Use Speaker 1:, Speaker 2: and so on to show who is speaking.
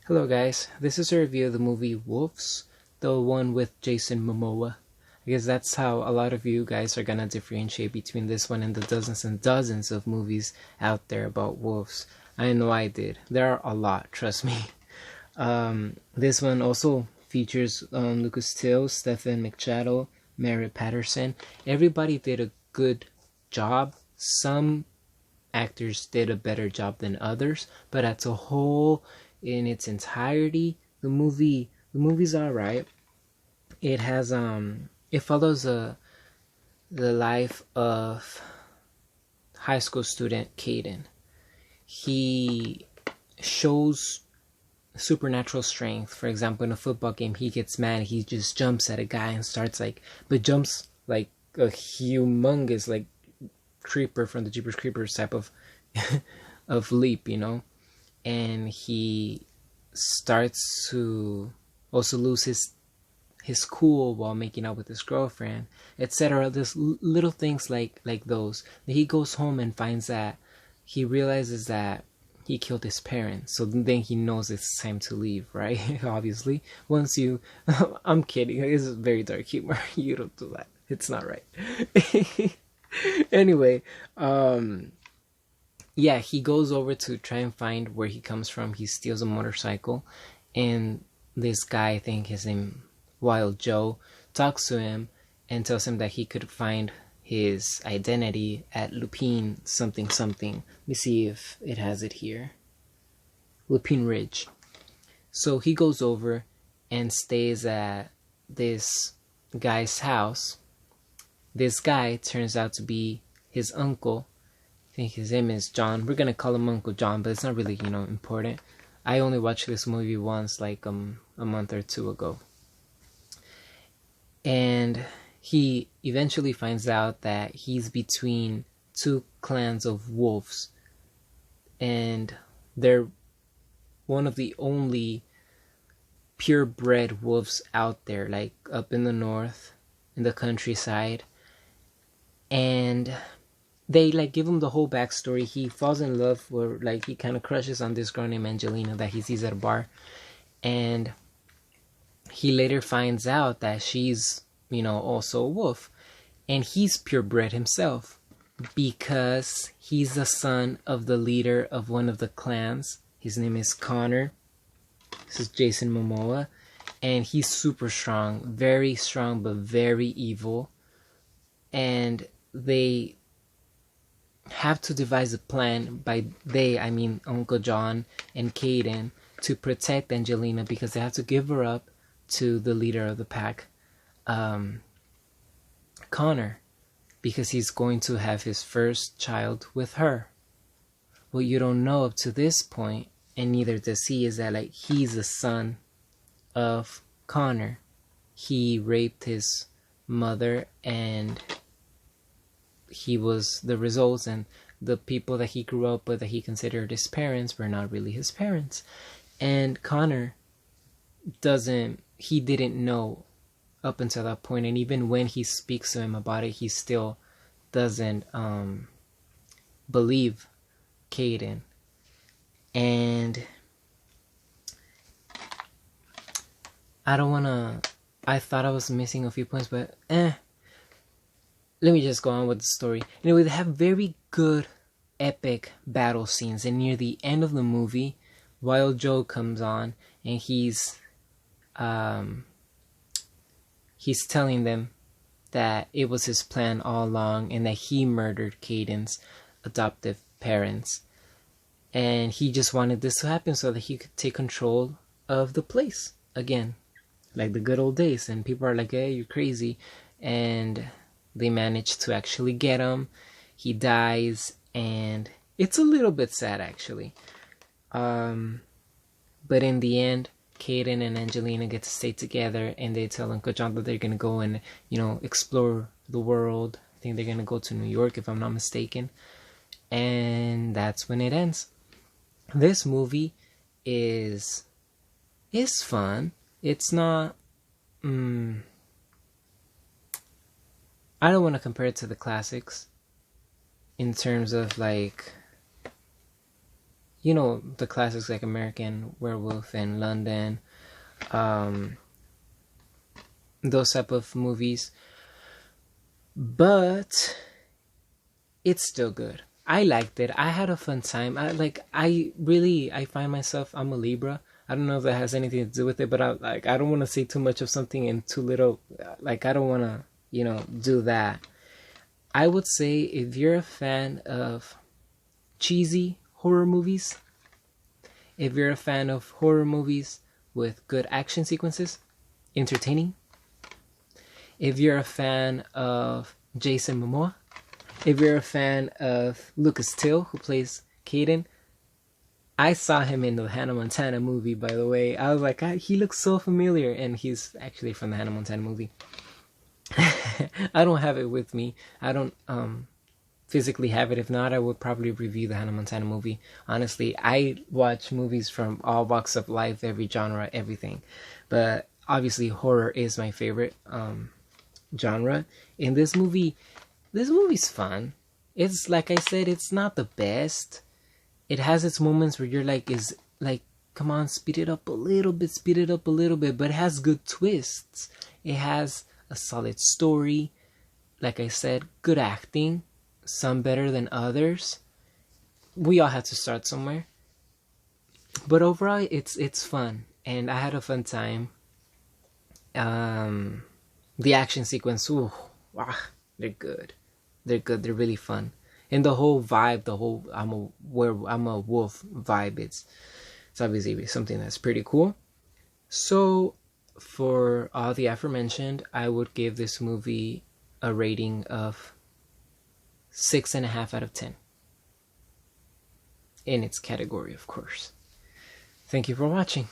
Speaker 1: Hello guys, this is a review of the movie Wolves, the one with Jason Momoa. I guess that's how a lot of you guys are gonna differentiate between this one and the dozens and dozens of movies out there about wolves. I know I did. There are a lot, trust me. This one also features Lucas Till, Stephen Mchattle, Merritt, Patterson. Everybody did a good job. Some actors did a better job than others, but as a whole, in its entirety, the movie's alright. It follows the life of high school student Cayden. He shows supernatural strength. For example, in a football game, he gets mad, he just jumps at a guy and jumps like a humongous creeper from the Jeepers Creepers type of of leap, and he starts to also lose his cool while making out with his girlfriend, etc. There's little things like those. He goes home and he realizes that he killed his parents, so then he knows it's time to leave, right? Obviously, once you I'm kidding, it's very dark humor. You don't do that, it's not right. Anyway, yeah, he goes over to try and find where he comes from. He steals a motorcycle, and this guy, I think his name Wild Joe, talks to him and tells him that he could find his identity at Lupine something something. Let me see if it has it here. Lupine Ridge. So he goes over and stays at this guy's house. This guy turns out to be his uncle. I think his name is John. We're gonna call him Uncle John, but it's not really, important. I only watched this movie once, like a month or two ago. And he eventually finds out that he's between two clans of wolves, and they're one of the only purebred wolves out there, like up in the north, in the countryside. And they give him the whole backstory. He falls in love, or he kind of crushes on this girl named Angelina that he sees at a bar, and he later finds out that she's also a wolf, and he's purebred himself because he's the son of the leader of one of the clans. His name is Connor. This is Jason Momoa, and he's super strong, but very evil. And they have to devise a plan, by they I mean Uncle John and Cayden, to protect Angelina, because they have to give her up to the leader of the pack, Connor, because he's going to have his first child with her. What you don't know up to this point, and neither does he, is that he's the son of Connor. He raped his mother, and he was the results, and the people that he grew up with, that he considered his parents, were not really his parents. And Connor didn't know up until that point, and even when he speaks to him about it, he still doesn't believe Cayden. And I thought I was missing a few points, but let me just go on with the story. Anyway, they have very good, epic battle scenes, and near the end of the movie, Wild Joe comes on, and he's telling them that it was his plan all along, and that he murdered Cayden's adoptive parents, and he just wanted this to happen so that he could take control of the place again, like the good old days. And people are like, hey, you're crazy. And they managed to actually get him. He dies, and it's a little bit sad, actually. But in the end, Cayden and Angelina get to stay together, and they tell Uncle John that they're gonna go and explore the world. I think they're gonna go to New York, if I'm not mistaken. And that's when it ends. This movie is fun. It's not. I don't want to compare it to the classics in terms of you know, the classics like American Werewolf and London, um, those type of movies. But it's still good. I liked it. I had a fun time. I find myself, I'm a Libra. I don't know if that has anything to do with it, but I don't want to say too much of something and too little. Like, I don't want to, do that. I would say if you're a fan of cheesy horror movies, if you're a fan of horror movies with good action sequences, entertaining, if you're a fan of Jason Momoa, if you're a fan of Lucas Till, who plays Cayden, I saw him in the Hannah Montana movie, by the way. I was like, he looks so familiar, and he's actually from the Hannah Montana movie. I don't have it with me. I don't physically have it. If not, I would probably review the Hannah Montana movie. Honestly, I watch movies from all walks of life, every genre, everything. But obviously, horror is my favorite genre. In this movie's fun. It's like I said, it's not the best. It has its moments where you're like, come on, speed it up a little bit, but it has good twists. It has a solid story. Like I said, good acting, some better than others. We all had to start somewhere. But overall, it's fun, and I had a fun time. The action sequence, ooh, wow, they're good. They're really fun. And the whole vibe, I'm a wolf vibe, it's obviously something that's pretty cool. So for all the aforementioned, I would give this movie a rating of 6.5 out of 10. In its category, of course. Thank you for watching.